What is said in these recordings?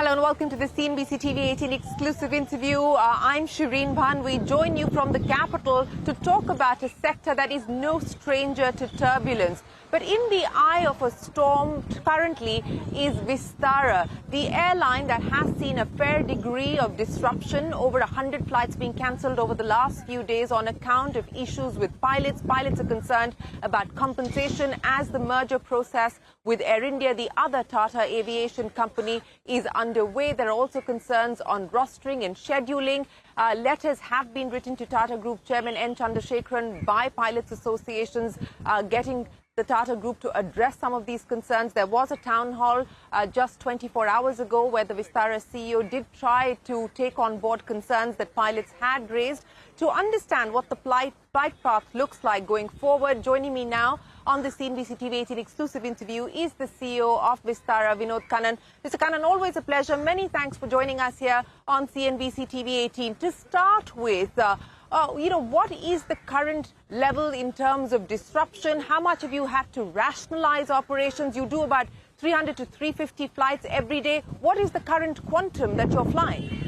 Hello and welcome to the CNBC TV18 exclusive interview. I'm Shereen Bhan. We join you from the capital to talk about a sector that is no stranger to turbulence. But in the eye of a storm currently is Vistara, the airline that has seen a fair degree of disruption, over 100 flights being cancelled over the last few days on account of issues with pilots. Pilots are concerned about compensation as the merger process with Air India, the other Tata aviation company, is underway. There are also concerns on rostering and scheduling. Letters have been written to Tata Group Chairman N. Chandrasekaran by pilots associations getting the Tata Group to address some of these concerns. There was a town hall just 24 hours ago where the Vistara CEO did try to take on board concerns that pilots had raised. To understand what the flight path looks like going forward, joining me now on the CNBC TV18 exclusive interview is the CEO of Vistara, Vinod Kannan. Mr. Kannan, always a pleasure. Many thanks for joining us here on CNBC TV18. To start with, what is the current level in terms of disruption? How much have you had to rationalize operations? You do about 300 to 350 flights every day. What is the current quantum that you're flying?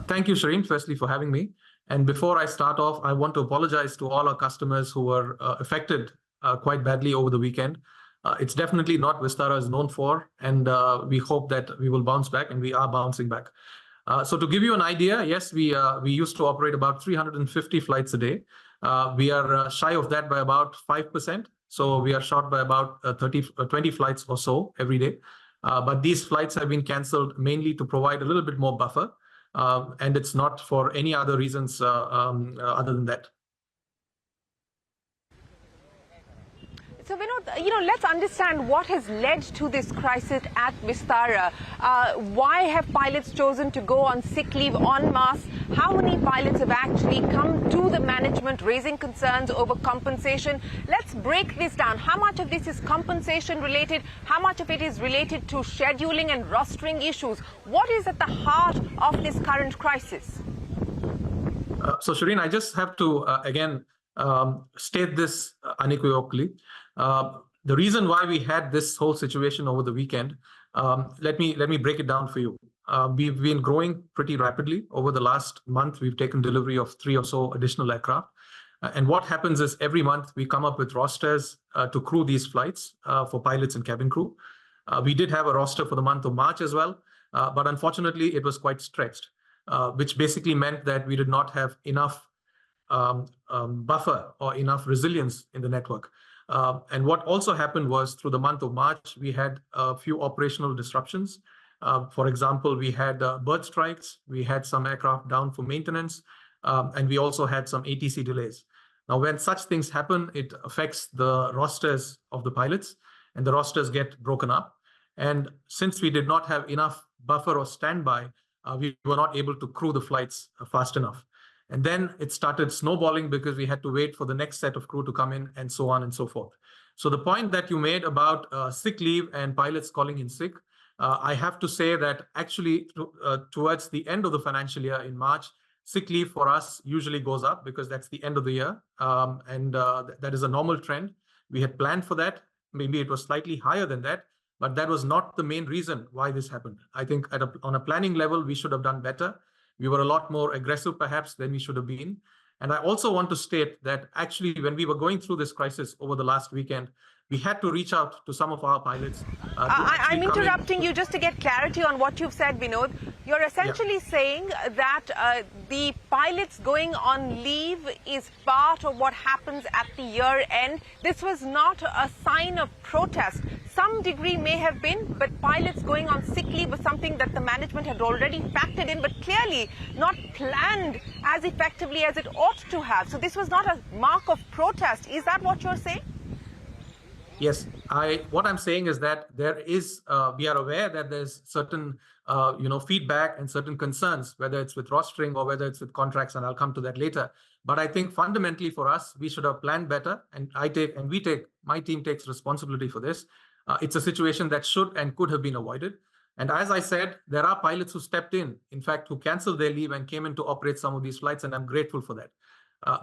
Thank you, Shereen, firstly, for having me. And before I start off, I want to apologize to all our customers who were affected quite badly over the weekend. It's definitely not Vistara is known for, and we hope that we will bounce back, and we are bouncing back. So to give you an idea, yes, we used to operate about 350 flights a day. We are shy of that by about 5%. So we are short by about 20 flights or so every day. But these flights have been cancelled mainly to provide a little bit more buffer. And it's not for any other reasons other than that. So, Vinod, let's understand what has led to this crisis at Vistara. Why have pilots chosen to go on sick leave en masse? How many pilots have actually come to the management raising concerns over compensation? Let's break this down. How much of this is compensation related? How much of it is related to scheduling and rostering issues? What is at the heart of this current crisis? So, Shereen, I just have to, again, state this unequivocally. The reason why we had this whole situation over the weekend, let me break it down for you. We've been growing pretty rapidly. Over the last month, we've taken delivery of 3 or so additional aircraft. And what happens is every month we come up with rosters to crew these flights for pilots and cabin crew. We did have a roster for the month of March as well, but unfortunately it was quite stretched, which basically meant that we did not have enough buffer or enough resilience in the network. And what also happened was through the month of March, we had a few operational disruptions. For example, we had bird strikes, we had some aircraft down for maintenance, and we also had some ATC delays. Now, when such things happen, it affects the rosters of the pilots, and the rosters get broken up. And since we did not have enough buffer or standby, we were not able to crew the flights fast enough. And then it started snowballing because we had to wait for the next set of crew to come in, and so on and so forth. So the point that you made about sick leave and pilots calling in sick, I have to say that actually towards the end of the financial year in March, sick leave for us usually goes up because that's the end of the year. And that is a normal trend. We had planned for that. Maybe it was slightly higher than that, but that was not the main reason why this happened. I think on a planning level, we should have done better. We were a lot more aggressive, perhaps, than we should have been. And I also want to state that actually, when we were going through this crisis over the last weekend, we had to reach out to some of our pilots. I'm interrupting you just to get clarity on what you've said, Vinod. You're essentially saying that the pilots going on leave is part of what happens at the year end. This was not a sign of protest. Some degree may have been, but pilots going on sick leave was something that the management had already factored in, but clearly not planned as effectively as it ought to have. So this was not a mark of protest. Is that what you're saying? Yes, what I'm saying is that there is, we are aware that there's certain, feedback and certain concerns, whether it's with rostering or whether it's with contracts, and I'll come to that later. But I think fundamentally for us, we should have planned better, and my team takes responsibility for this. It's a situation that should and could have been avoided. And as I said, there are pilots who stepped in fact, who canceled their leave and came in to operate some of these flights, and I'm grateful for that.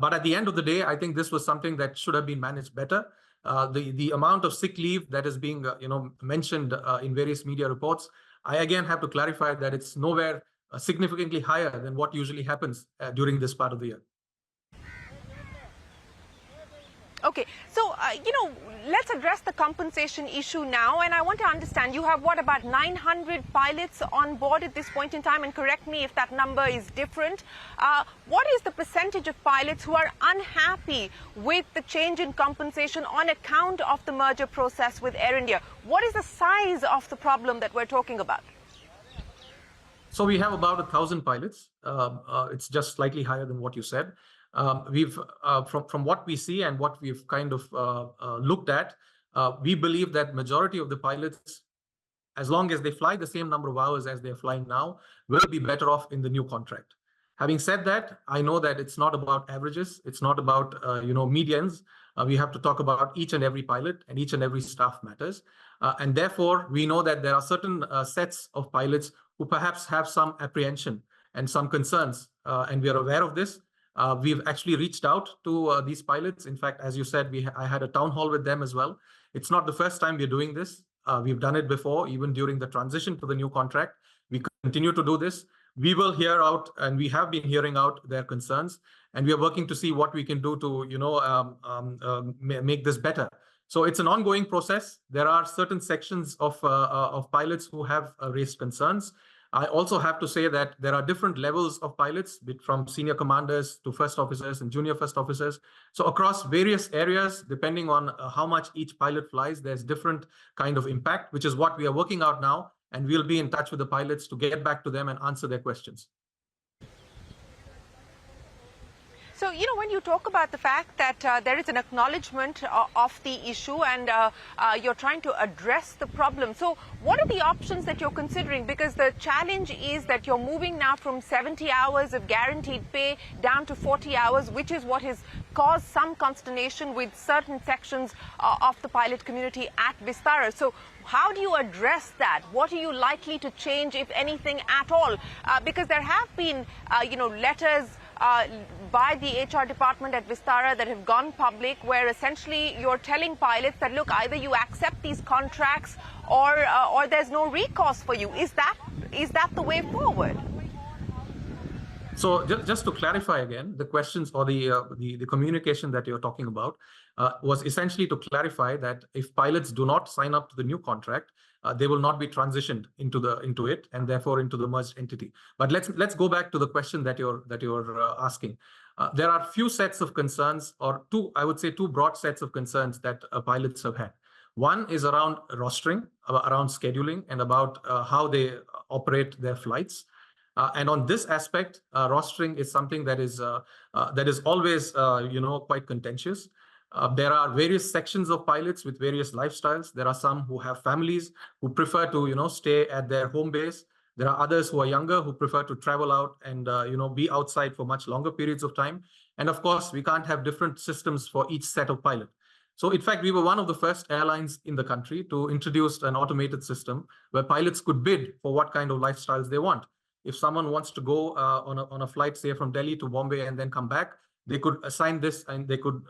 But at the end of the day, I think this was something that should have been managed better. The amount of sick leave that is being mentioned in various media reports, I again have to clarify that it's nowhere significantly higher than what usually happens during this part of the year. Okay, so, let's address the compensation issue now. And I want to understand, you have what, about 900 pilots on board at this point in time? And correct me if that number is different. What is the percentage of pilots who are unhappy with the change in compensation on account of the merger process with Air India? What is the size of the problem that we're talking about? So we have about 1,000 pilots. It's just slightly higher than what you said. From what we see and what we've kind of looked at, we believe that majority of the pilots, as long as they fly the same number of hours as they're flying now, will be better off in the new contract. Having said that, I know that it's not about averages. It's not about medians. We have to talk about each and every pilot, and each and every staff matters. And therefore, we know that there are certain sets of pilots who perhaps have some apprehension and some concerns, and we are aware of this. We've actually reached out to these pilots. In fact, as you said, I had a town hall with them as well. It's not the first time we're doing this. We've done it before, even during the transition to the new contract. We continue to do this. We will hear out, and we have been hearing out their concerns, and we are working to see what we can do to, make this better. So it's an ongoing process. There are certain sections of pilots who have raised concerns. I also have to say that there are different levels of pilots, from senior commanders to first officers and junior first officers. So across various areas, depending on how much each pilot flies, there's different kind of impact, which is what we are working out now. And we'll be in touch with the pilots to get back to them and answer their questions. So, when you talk about the fact that there is an acknowledgement of the issue, and you're trying to address the problem. So what are the options that you're considering? Because the challenge is that you're moving now from 70 hours of guaranteed pay down to 40 hours, which is what has caused some consternation with certain sections of the pilot community at Vistara. So how do you address that? What are you likely to change, if anything at all? Because there have been, letters by the HR department at Vistara that have gone public, where essentially you're telling pilots that, look, either you accept these contracts or there's no recourse for you. Is that the way forward? So just to clarify again, the questions or the communication that you're talking about was essentially to clarify that if pilots do not sign up to the new contract, they will not be transitioned into it, and therefore into the merged entity. But let's go back to the question that you're asking. There are few sets of concerns, or I would say two broad sets of concerns that pilots have had. One is around rostering, around scheduling, and about how they operate their flights. And on this aspect, rostering is something that is always quite contentious. There are various sections of pilots with various lifestyles. There are some who have families who prefer to stay at their home base. There are others who are younger who prefer to travel out and be outside for much longer periods of time. And of course, we can't have different systems for each set of pilot. So in fact, we were one of the first airlines in the country to introduce an automated system where pilots could bid for what kind of lifestyles they want. If someone wants to go on a flight, say from Delhi to Bombay and then come back, they could assign this, and they could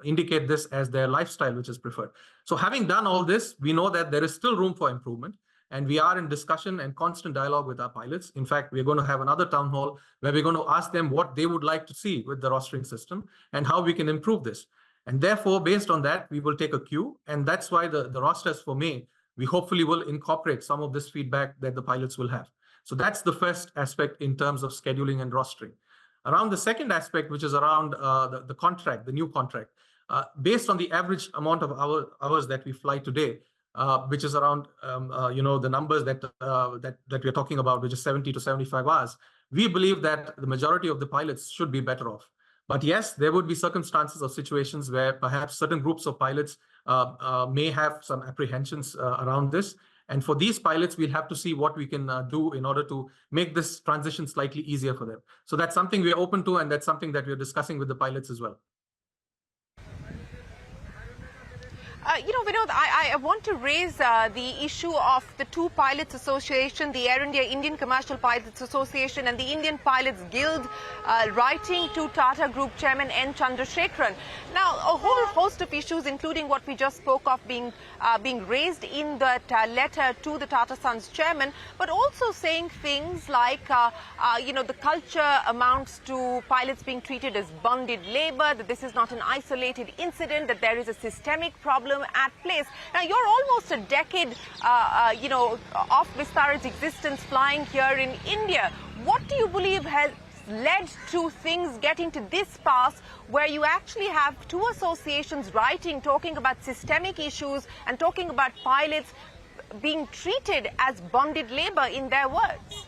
indicate this as their lifestyle, which is preferred. So having done all this, we know that there is still room for improvement, and we are in discussion and constant dialogue with our pilots. In fact, we're going to have another town hall where we're going to ask them what they would like to see with the rostering system and how we can improve this. And therefore, based on that, we will take a cue, and that's why the rosters for May, we hopefully will incorporate some of this feedback that the pilots will have. So that's the first aspect in terms of scheduling and rostering. Around the second aspect, which is around the contract, the new contract, based on the average amount of hours that we fly today, which is around the numbers that we're talking about, which is 70 to 75 hours, we believe that the majority of the pilots should be better off. But yes, there would be circumstances or situations where perhaps certain groups of pilots may have some apprehensions around this. And for these pilots, we'll have to see what we can do in order to make this transition slightly easier for them. So that's something we're open to, and that's something that we're discussing with the pilots as well. Vinod, I want to raise the issue of the two pilots association, the Air India Indian Commercial Pilots Association and the Indian Pilots Guild, writing to Tata Group Chairman N. Chandrasekaran. Now, a whole host of issues, including what we just spoke of, being raised in that letter to the Tata Sons chairman, but also saying things like, the culture amounts to pilots being treated as bonded labor, that this is not an isolated incident, that there is a systemic problem at place. Now, you're almost a decade, of Vistara's existence flying here in India. What do you believe has led to things getting to this pass where you actually have two associations writing, talking about systemic issues and talking about pilots being treated as bonded labor in their words?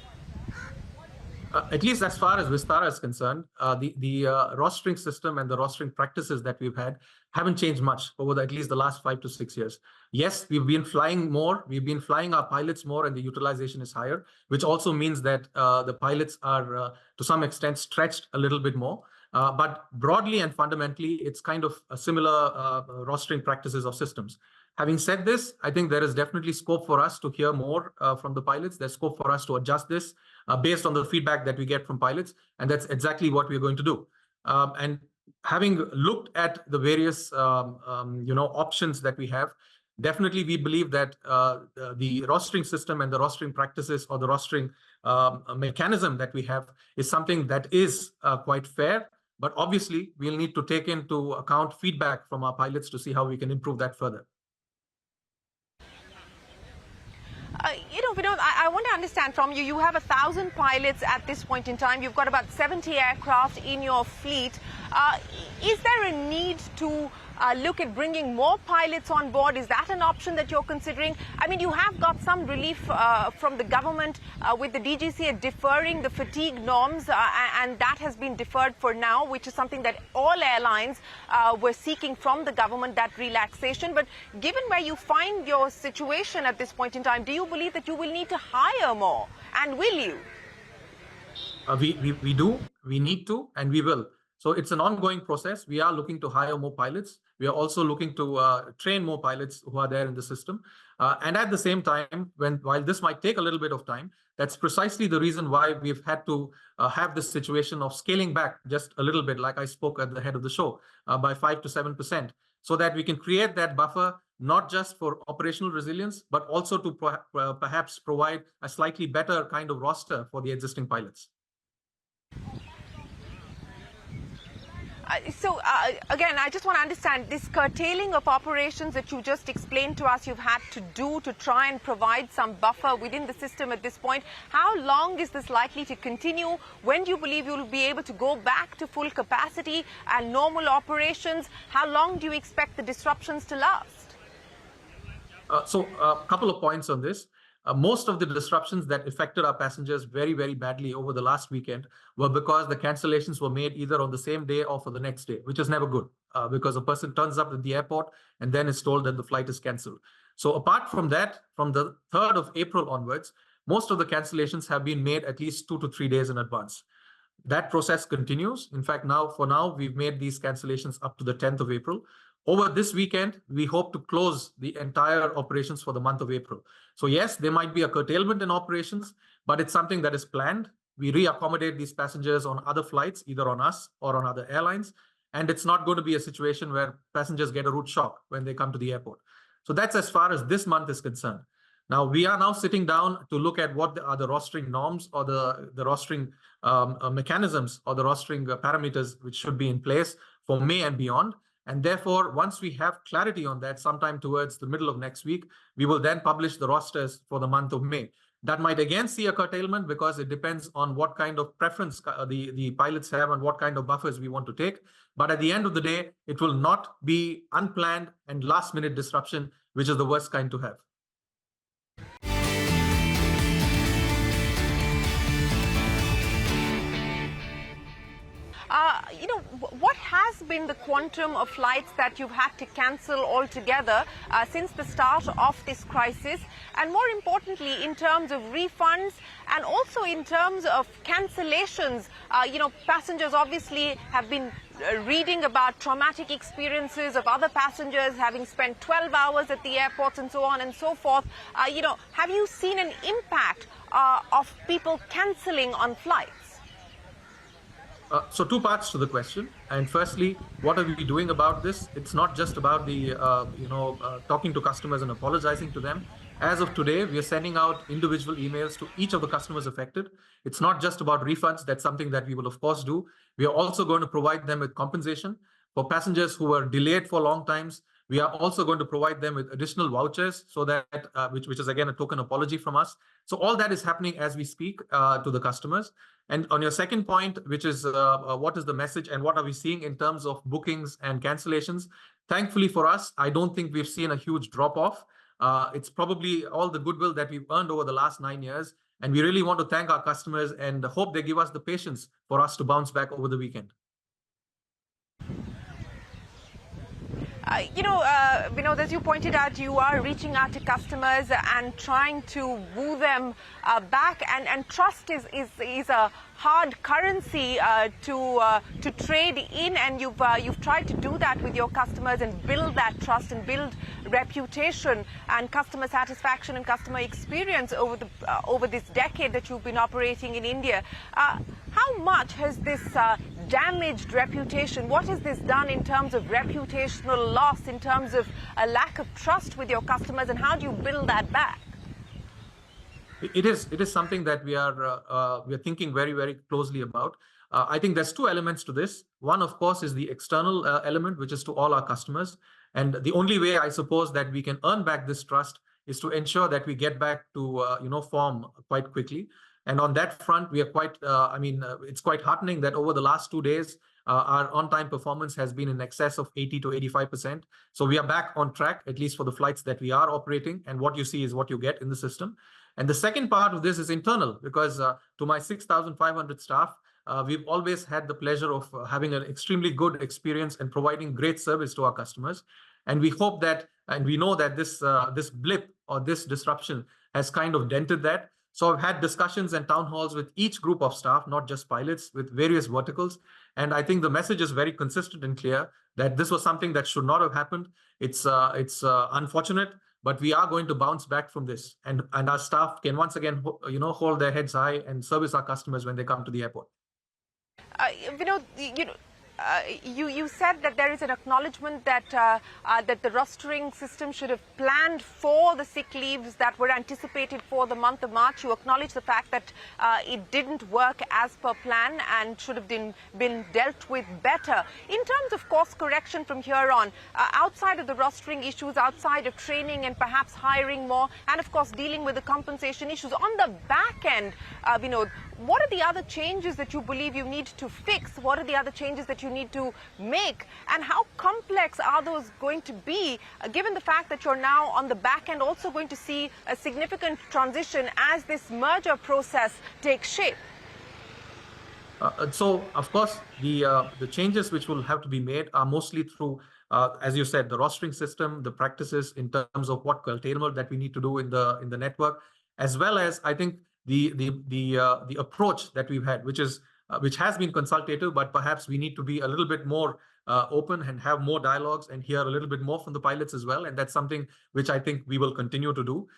At least as far as Vistara is concerned, the rostering system and the rostering practices that we've had haven't changed much over at least the last 5 to 6 years. Yes, we've been flying more, we've been flying our pilots more, and the utilization is higher, which also means that the pilots are to some extent stretched a little bit more. But broadly and fundamentally, it's kind of a similar rostering practices of systems. Having said this, I think there is definitely scope for us to hear more from the pilots. There's scope for us to adjust this based on the feedback that we get from pilots, and that's exactly what we're going to do. And having looked at the various options that we have, definitely we believe that the rostering system and the rostering practices or the rostering mechanism that we have is something that is quite fair. But obviously, we'll need to take into account feedback from our pilots to see how we can improve that further. Vinod, I want to understand from you, you have 1,000 pilots at this point in time. You've got about 70 aircraft in your fleet. Is there a need to look at bringing more pilots on board? Is that an option that you're considering? I mean, you have got some relief from the government with the DGCA deferring the fatigue norms, and that has been deferred for now, which is something that all airlines were seeking from the government, that relaxation. But given where you find your situation at this point in time, do you believe that you will need to hire more? And will you? We do, we need to, and we will. So it's an ongoing process. We are looking to hire more pilots. We are also looking to train more pilots who are there in the system. And at the same time, while this might take a little bit of time, that's precisely the reason why we've had to have this situation of scaling back just a little bit, like I spoke at the head of the show, by 5 to 7%, so that we can create that buffer, not just for operational resilience, but also to perhaps provide a slightly better kind of roster for the existing pilots. Again, I just want to understand this curtailing of operations that you just explained to us you've had to do to try and provide some buffer within the system at this point. How long is this likely to continue? When do you believe you'll be able to go back to full capacity and normal operations? How long do you expect the disruptions to last? So a couple of points on this. Most of the disruptions that affected our passengers very, very badly over the last weekend were because the cancellations were made either on the same day or for the next day, which is never good because a person turns up at the airport and then is told that the flight is cancelled. So apart from that, from the 3rd of April onwards, most of the cancellations have been made at least 2 to 3 days in advance. That process continues. In fact, for now, we've made these cancellations up to the 10th of April. Over this weekend, we hope to close the entire operations for the month of April. So yes, there might be a curtailment in operations, but it's something that is planned. We reaccommodate these passengers on other flights, either on us or on other airlines. And it's not going to be a situation where passengers get a route shock when they come to the airport. So that's as far as this month is concerned. Now, we are now sitting down to look at what are the rostering norms or the rostering mechanisms or the rostering parameters which should be in place for May and beyond. And therefore, once we have clarity on that, sometime towards the middle of next week, we will then publish the rosters for the month of May. That might again see a curtailment because it depends on what kind of preference the pilots have and what kind of buffers we want to take. But at the end of the day, it will not be unplanned and last-minute disruption, which is the worst kind to have. What has been the quantum of flights that you've had to cancel altogether since the start of this crisis? And more importantly, in terms of refunds and also in terms of cancellations, passengers obviously have been reading about traumatic experiences of other passengers having spent 12 hours at the airports and so on and so forth. Have you seen an impact of people cancelling on flights? So two parts to the question. And firstly, what are we doing about this? It's not just about the, talking to customers and apologizing to them. As of today, we are sending out individual emails to each of the customers affected. It's not just about refunds. That's something that we will, of course, do. We are also going to provide them with compensation. For passengers who were delayed for long times, we are also going to provide them with additional vouchers, so that which is again a token apology from us. So all that is happening as we speak to the customers. And on your second point, which is what is the message and what are we seeing in terms of bookings and cancellations? Thankfully for us, I don't think we've seen a huge drop off. It's probably all the goodwill that we've earned over the last 9 years. And we really want to thank our customers and hope they give us the patience for us to bounce back over the weekend. Vinod, as you pointed out, you are reaching out to customers and trying to woo them back, and trust is a hard currency to trade in, and you've tried to do that with your customers and build that trust and build reputation and customer satisfaction and customer experience over this decade that you've been operating in India. How much has this damaged reputation? What has this done in terms of reputational loss, in terms of a lack of trust with your customers, and how do you build that back? It is something that we are thinking very, very closely about. I think there's two elements to this. One, of course, is the external element, which is to all our customers. And the only way, I suppose, that we can earn back this trust is to ensure that we get back to form quite quickly. And on that front, we are quite, it's quite heartening that over the last 2 days, our on-time performance has been in excess of 80 to 85%. So we are back on track, at least for the flights that we are operating. And what you see is what you get in the system. And the second part of this is internal, because to my 6,500 staff, we've always had the pleasure of having an extremely good experience and providing great service to our customers. And we hope that, and we know that this blip or this disruption has kind of dented that. So I've had discussions and town halls with each group of staff, not just pilots, with various verticals. And I think the message is very consistent and clear that this was something that should not have happened. It's unfortunate, but we are going to bounce back from this. And our staff can once again, hold their heads high and service our customers when they come to the airport. You said that there is an acknowledgement that that the rostering system should have planned for the sick leaves that were anticipated for the month of March. You acknowledge the fact that it didn't work as per plan and should have been dealt with better. In terms of course correction from here on, outside of the rostering issues, outside of training and perhaps hiring more, and of course dealing with the compensation issues, on the back end, Vinod, what are the other changes that you believe you need to fix? What are the other changes that you need to make? And how complex are those going to be, given the fact that you're now on the back end also going to see a significant transition as this merger process takes shape? So, of course, the changes which will have to be made are mostly through, as you said, the rostering system, the practices in terms of what curtailment that we need to do in the network, as well as, I think, the approach that we've had, which has been consultative, but perhaps we need to be a little bit more open and have more dialogues and hear a little bit more from the pilots as well. And that's something which I think we will continue to do.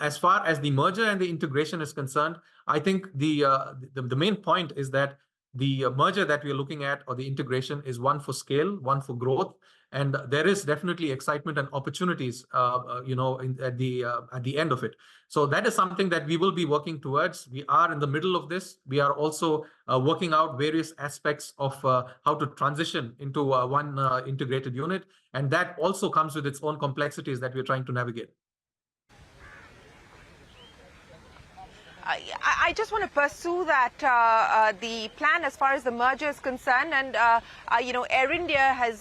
As far as the merger and the integration is concerned, I think the main point is that the merger that we are looking at, or the integration, is one for scale, one for growth. And there is definitely excitement and opportunities, at the end of it. So that is something that we will be working towards. We are in the middle of this. We are also working out various aspects of how to transition into one integrated unit. And that also comes with its own complexities that we're trying to navigate. I just want to pursue that the plan as far as the merger is concerned, and Air India has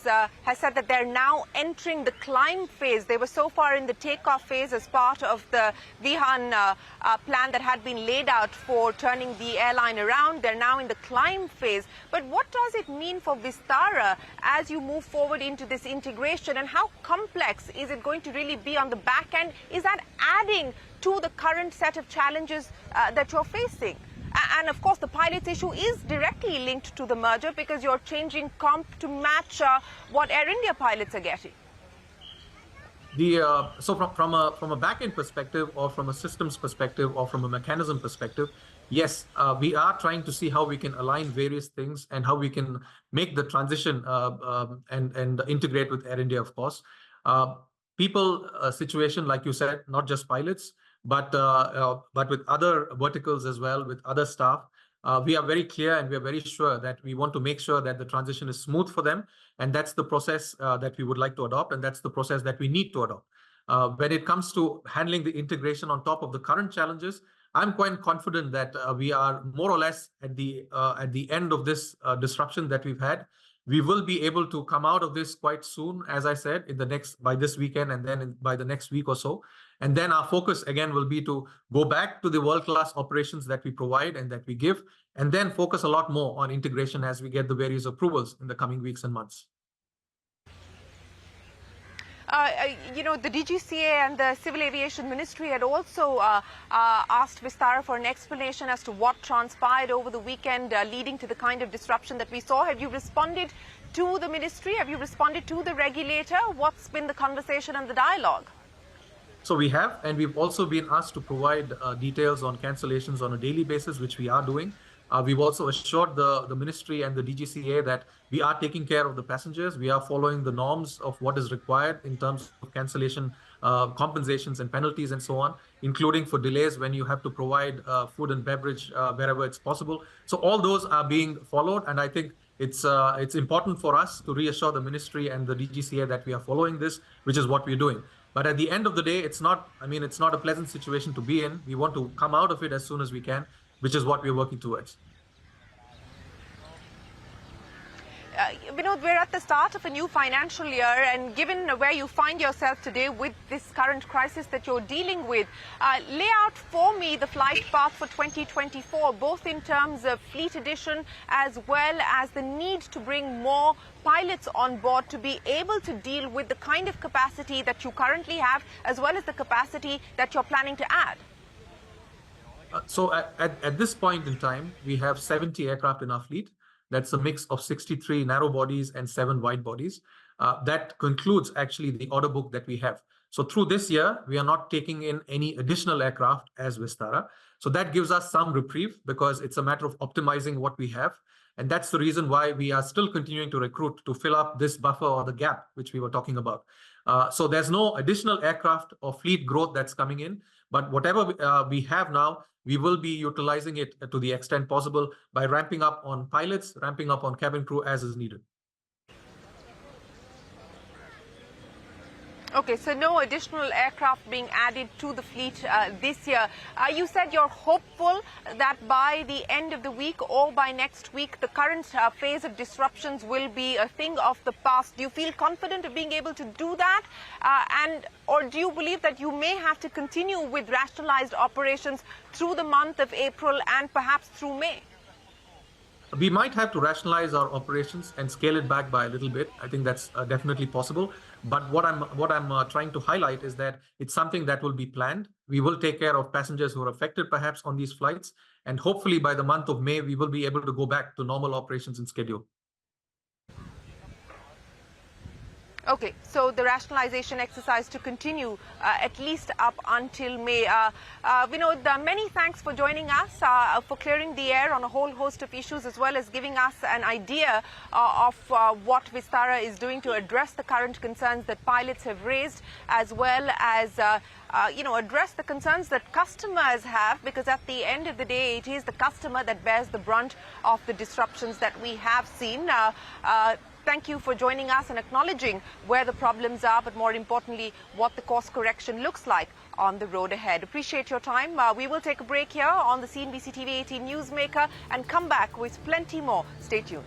said that they're now entering the climb phase. They were so far in the takeoff phase as part of the Vihan plan that had been laid out for turning the airline around. They're now in the climb phase. But what does it mean for Vistara as you move forward into this integration, and how complex is it going to really be on the back end? Is that adding to the current set of challenges that you're facing? And of course, the pilots issue is directly linked to the merger because you're changing comp to match what Air India pilots are getting. So from a back-end perspective, or from a systems perspective, or from a mechanism perspective, yes, we are trying to see how we can align various things and how we can make the transition and integrate with Air India, of course. People situation, like you said, not just pilots, but with other verticals as well, with other staff. We are very clear and we are very sure that we want to make sure that the transition is smooth for them. And that's the process that we would like to adopt. And that's the process that we need to adopt. When it comes to handling the integration on top of the current challenges, I'm quite confident that we are more or less at the end of this disruption that we've had. We will be able to come out of this quite soon, as I said, by this weekend, and then by the next week or so. And then our focus again will be to go back to the world-class operations that we provide and that we give, and then focus a lot more on integration as we get the various approvals in the coming weeks and months. The DGCA and the Civil Aviation Ministry had also asked Vistara for an explanation as to what transpired over the weekend leading to the kind of disruption that we saw. Have you responded to the ministry? Have you responded to the regulator? What's been the conversation and the dialogue? So we have, and we've also been asked to provide details on cancellations on a daily basis, which we are doing. We've also assured the ministry and the DGCA that we are taking care of the passengers. We are following the norms of what is required in terms of cancellation compensations and penalties and so on, including for delays when you have to provide food and beverage wherever it's possible. So all those are being followed, and I think it's important for us to reassure the ministry and the DGCA that we are following this, which is what we're doing. But at the end of the day, it's not a pleasant situation to be in. We want to come out of it as soon as we can, which is what we're working towards. Vinod, we're at the start of a new financial year, and given where you find yourself today with this current crisis that you're dealing with, lay out for me the flight path for 2024, both in terms of fleet addition as well as the need to bring more pilots on board to be able to deal with the kind of capacity that you currently have, as well as the capacity that you're planning to add. So at this point in time, we have 70 aircraft in our fleet. That's a mix of 63 narrow bodies and 7 wide bodies. That concludes actually the order book that we have. So through this year, we are not taking in any additional aircraft as Vistara. So that gives us some reprieve because it's a matter of optimizing what we have. And that's the reason why we are still continuing to recruit to fill up this buffer or the gap, which we were talking about. So there's no additional aircraft or fleet growth that's coming in. But whatever we have now, we will be utilizing it to the extent possible by ramping up on pilots, ramping up on cabin crew as is needed. Okay, so no additional aircraft being added to the fleet this year. You said you're hopeful that by the end of the week or by next week, the current phase of disruptions will be a thing of the past. Do you feel confident of being able to do that? Or do you believe that you may have to continue with rationalized operations through the month of April and perhaps through May? We might have to rationalize our operations and scale it back by a little bit. I think that's definitely possible. But what I'm trying to highlight is that it's something that will be planned. We will take care of passengers who are affected perhaps on these flights. And hopefully by the month of May, we will be able to go back to normal operations and schedule. Okay, so the rationalization exercise to continue at least up until May. Vinod, many thanks for joining us, for clearing the air on a whole host of issues, as well as giving us an idea of what Vistara is doing to address the current concerns that pilots have raised, as well as address the concerns that customers have, because at the end of the day, it is the customer that bears the brunt of the disruptions that we have seen. Thank you for joining us and acknowledging where the problems are, but more importantly, what the course correction looks like on the road ahead. Appreciate your time. We will take a break here on the CNBC-TV18 Newsmaker and come back with plenty more. Stay tuned.